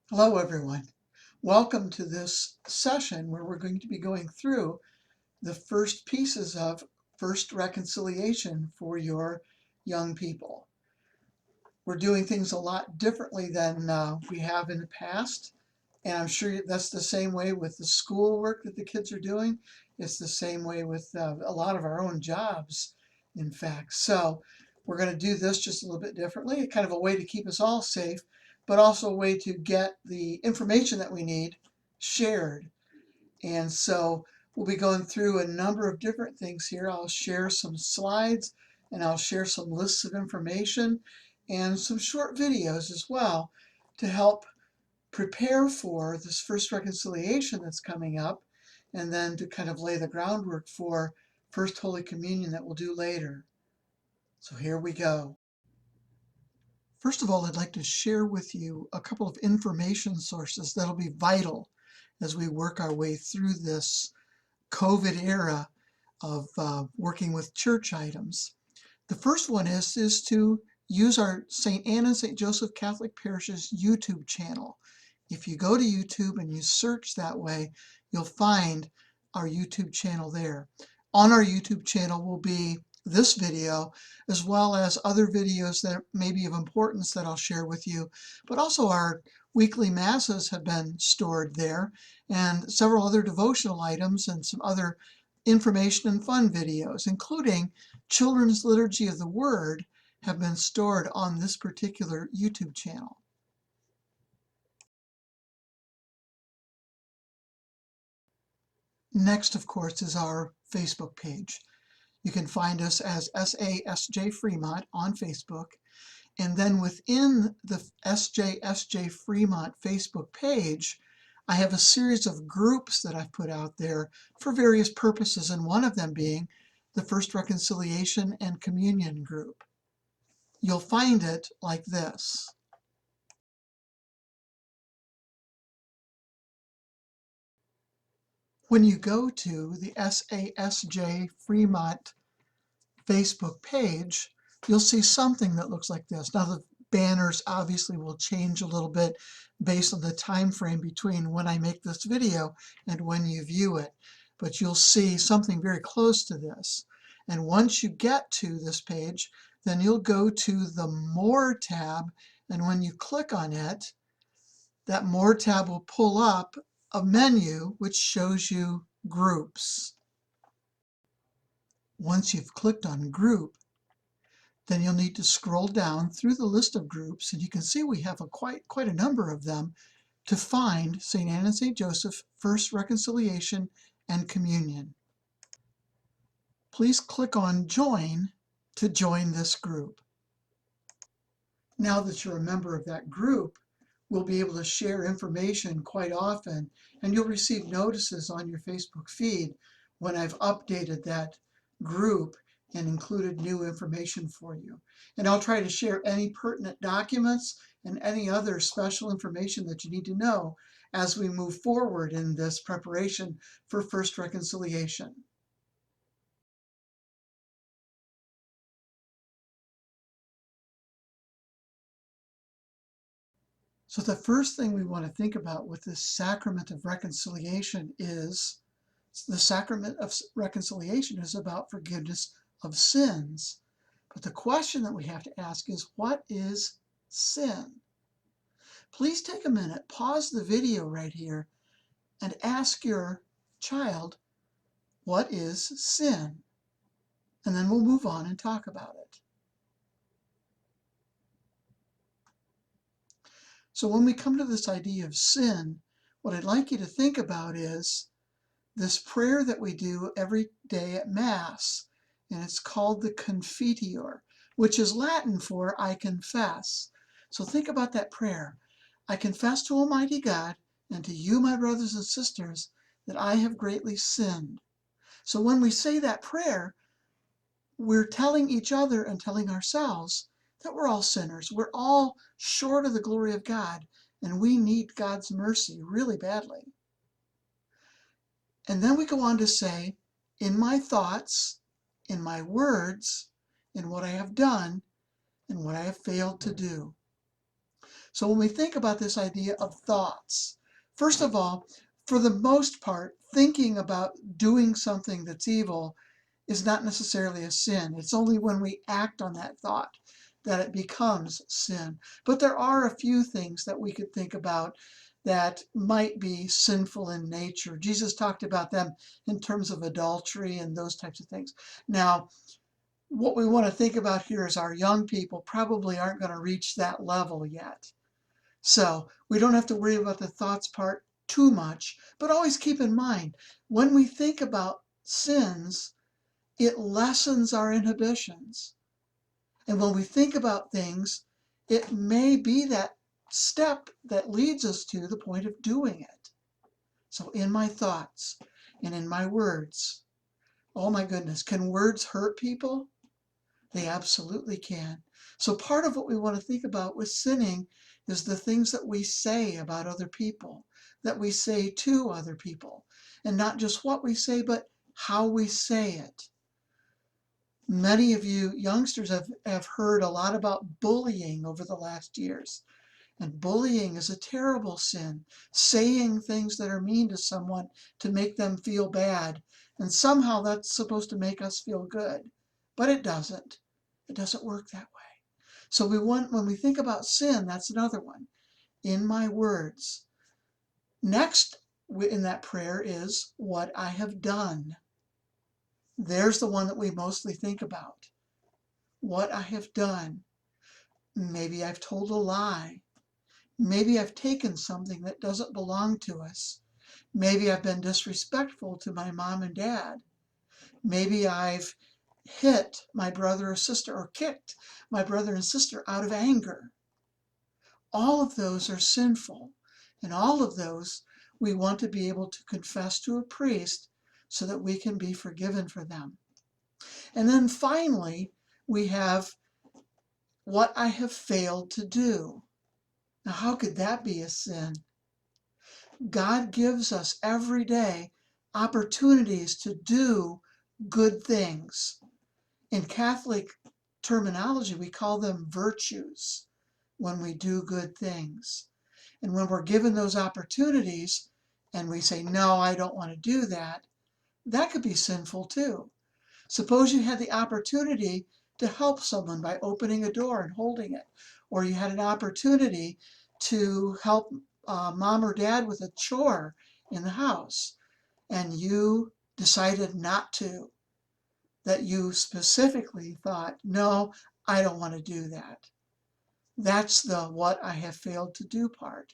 Hello, everyone. Welcome to this session where we're going to be going through the first pieces of First Reconciliation for your young people. We're doing things a lot differently than we have in the past, and I'm sure that's the same way with the schoolwork that the kids are doing. It's the same way with a lot of our own jobs, in fact. So we're going to do this just a little bit differently, kind of a way to keep us all safe, but also a way to get the information that we need shared. And so we'll be going through a number of different things here. I'll share some slides and I'll share some lists of information and some short videos as well to help prepare for this first reconciliation that's coming up, and then to kind of lay the groundwork for First Holy Communion that we'll do later. So here we go. First of all, I'd like to share with you a couple of information sources that'll be vital as we work our way through this COVID era of working with church items. The first one is to use our St. Anne and St. Joseph Catholic Parish's YouTube channel. If you go to YouTube and you search that way, you'll find our YouTube channel there. On our YouTube channel will be this video, as well as other videos that may be of importance that I'll share with you, but also our weekly masses have been stored there, and several other devotional items and some other information and fun videos, including Children's Liturgy of the Word, have been stored on this particular YouTube channel. Next, of course, is our Facebook page. You can find us as SASJ Fremont on Facebook. And then within the SJSJ Fremont Facebook page, I have a series of groups that I've put out there for various purposes, and one of them being the First Reconciliation and Communion group. You'll find it like this. When you go to the SASJ Fremont Facebook page, you'll see something that looks like this. Now, the banners obviously will change a little bit based on the time frame between when I make this video and when you view it, but you'll see something very close to this. And once you get to this page, then you'll go to the More tab, and when you click on it, that More tab will pull up a menu which shows you groups. Once you've clicked on group, then you'll need to scroll down through the list of groups, and you can see we have quite a number of them, to find St. Anne and St. Joseph First Reconciliation and Communion. Please click on Join to join this group. Now that you're a member of that group, we'll be able to share information quite often, and you'll receive notices on your Facebook feed when I've updated that group and included new information for you. And I'll try to share any pertinent documents and any other special information that you need to know as we move forward in this preparation for First Reconciliation. So the first thing we want to think about with this sacrament of reconciliation is the sacrament of reconciliation is about forgiveness of sins. But the question that we have to ask is, what is sin? Please take a minute, pause the video right here, and ask your child, what is sin? And then we'll move on and talk about it. So when we come to this idea of sin, what I'd like you to think about is this prayer that we do every day at Mass, and it's called the Confiteor, which is Latin for I confess. So think about that prayer. I confess to Almighty God and to you, my brothers and sisters, that I have greatly sinned. So when we say that prayer, we're telling each other and telling ourselves that we're all sinners. We're all short of the glory of God, and we need God's mercy really badly. And then we go on to say, in my thoughts, in my words, in what I have done, and what I have failed to do. So when we think about this idea of thoughts, first of all, for the most part, thinking about doing something that's evil is not necessarily a sin. It's only when we act on that thought that it becomes sin. But there are a few things that we could think about that might be sinful in nature. Jesus talked about them in terms of adultery and those types of things. Now, what we want to think about here is our young people probably aren't going to reach that level yet. So we don't have to worry about the thoughts part too much, but always keep in mind, when we think about sins, it lessens our inhibitions. And when we think about things, it may be that step that leads us to the point of doing it. So in my thoughts and in my words, oh my goodness, can words hurt people? They absolutely can. So part of what we want to think about with sinning is the things that we say about other people, that we say to other people, and not just what we say, but how we say it. Many of you youngsters have heard a lot about bullying over the last years. And bullying is a terrible sin, saying things that are mean to someone to make them feel bad. And somehow that's supposed to make us feel good. But it doesn't. It doesn't work that way. So when we think about sin, that's another one. In my words. Next in that prayer is what I have done. There's the one that we mostly think about. What I have done. Maybe I've told a lie. Maybe I've taken something that doesn't belong to us. Maybe I've been disrespectful to my mom and dad. Maybe I've hit my brother or sister or kicked my brother and sister out of anger. All of those are sinful. And all of those we want to be able to confess to a priest so that we can be forgiven for them. And then finally, we have what I have failed to do. Now, how could that be a sin? God gives us every day opportunities to do good things. In Catholic terminology, we call them virtues when we do good things. And when we're given those opportunities and we say, no, I don't want to do that, that could be sinful too. Suppose you had the opportunity to help someone by opening a door and holding it, or you had an opportunity to help mom or dad with a chore in the house, and you decided not to, that you specifically thought, no, I don't want to do that. That's the what I have failed to do part.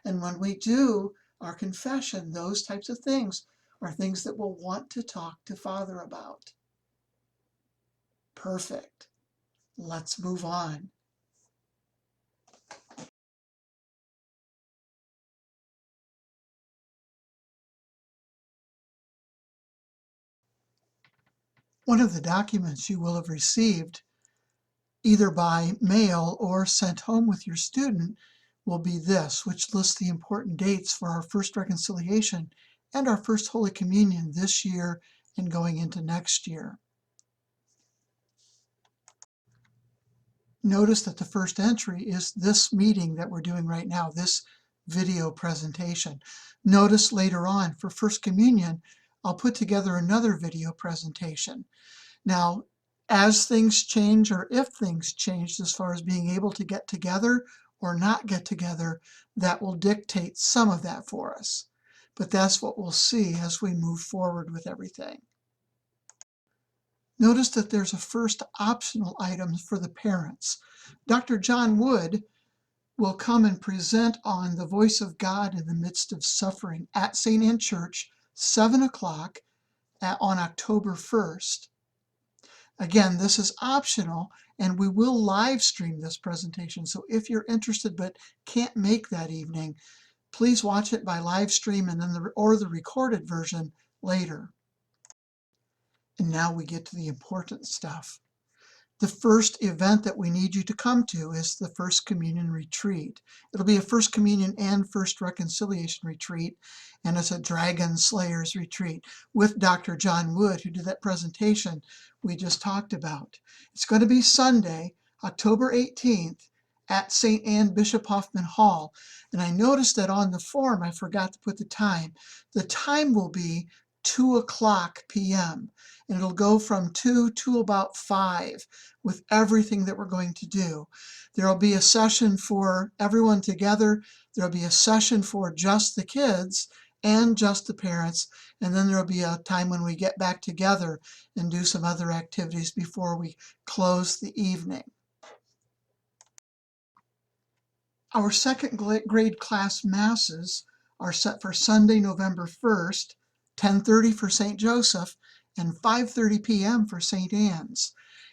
And when we do our confession, those types of things are things that we'll want to talk to Father about. Perfect. Let's move on. One of the documents you will have received either by mail or sent home with your student will be this, which lists the important dates for our first reconciliation and our first Holy Communion this year and going into next year. Notice that the first entry is this meeting that we're doing right now, this video presentation. Notice later on for First Communion, I'll put together another video presentation. Now, as things change, or if things change as far as being able to get together or not get together, that will dictate some of that for us. But that's what we'll see as we move forward with everything. Notice that there's a first optional item for the parents. Dr. John Wood will come and present on the voice of God in the midst of suffering at St. Anne Church, 7 o'clock on October 1st. Again, this is optional, and we will live stream this presentation. So if you're interested but can't make that evening, please watch it by live stream and then the recorded version later. And now we get to the important stuff. The first event that we need you to come to is the First Communion Retreat. It'll be a First Communion and First Reconciliation Retreat, and it's a Dragon Slayers Retreat with Dr. John Wood, who did that presentation we just talked about. It's going to be Sunday, October 18th at St. Anne Bishop Hoffman Hall. And I noticed that on the form I forgot to put the time. The time will be 2:00 p.m. and it'll go from 2 to about 5 with everything that we're going to do. There'll be a session for everyone together. There'll be a session for just the kids and just the parents, and then there'll be a time when we get back together and do some other activities before we close the evening. Our second grade class masses are set for Sunday, November 1st, 10:30 for St. Joseph and 5:30 p.m. for St. Anne's.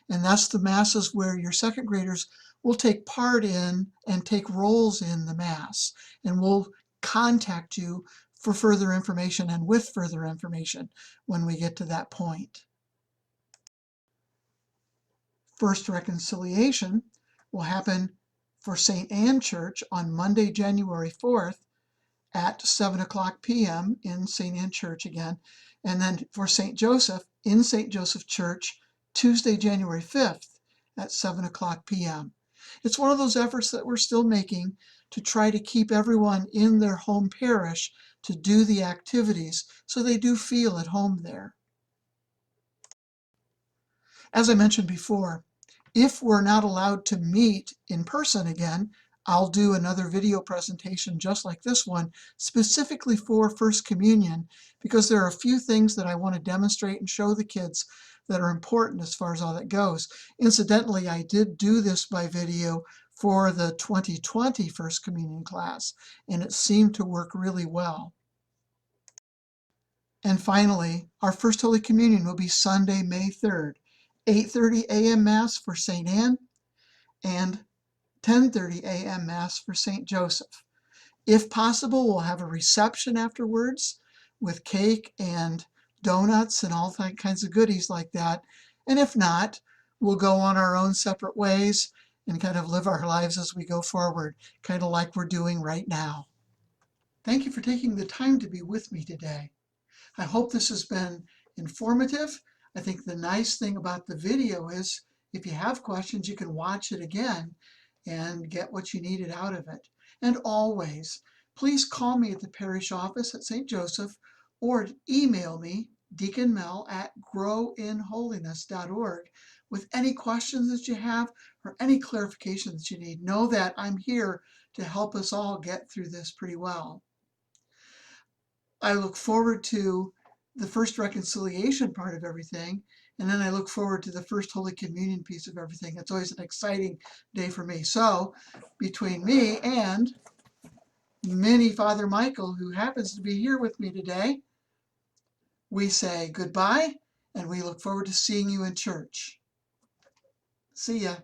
And that's the masses where your second graders will take part in and take roles in the mass. And we'll contact you for further information and with further information when we get to that point. First reconciliation will happen for St. Anne Church on Monday, January 4th at 7:00 p.m. in St. Anne Church again. And then for St. Joseph in St. Joseph Church, Tuesday, January 5th at 7:00 p.m. It's one of those efforts that we're still making to try to keep everyone in their home parish to do the activities so they do feel at home there. As I mentioned before, if we're not allowed to meet in person again, I'll do another video presentation just like this one, specifically for First Communion, because there are a few things that I want to demonstrate and show the kids that are important as far as all that goes. Incidentally, I did do this by video for the 2020 First Communion class, and it seemed to work really well. And finally, our First Holy Communion will be Sunday, May 3rd, 8:30 a.m. Mass for St. Anne and 10:30 a.m. Mass for St. Joseph. If possible, we'll have a reception afterwards with cake and donuts and all kinds of goodies like that. And if not, we'll go on our own separate ways and kind of live our lives as we go forward, kind of like we're doing right now. Thank you for taking the time to be with me today. I hope this has been informative. I think the nice thing about the video is if you have questions, you can watch it again and get what you needed out of it. And always, please call me at the parish office at St. Joseph or email me, deaconmel@growinholiness.org, with any questions that you have or any clarification that you need. Know that I'm here to help us all get through this pretty well. I look forward to the first reconciliation part of everything, and then I look forward to the first Holy Communion piece of everything. It's always an exciting day for me. So between me and Mini Father Michael, who happens to be here with me today, we say goodbye, and we look forward to seeing you in church. See ya.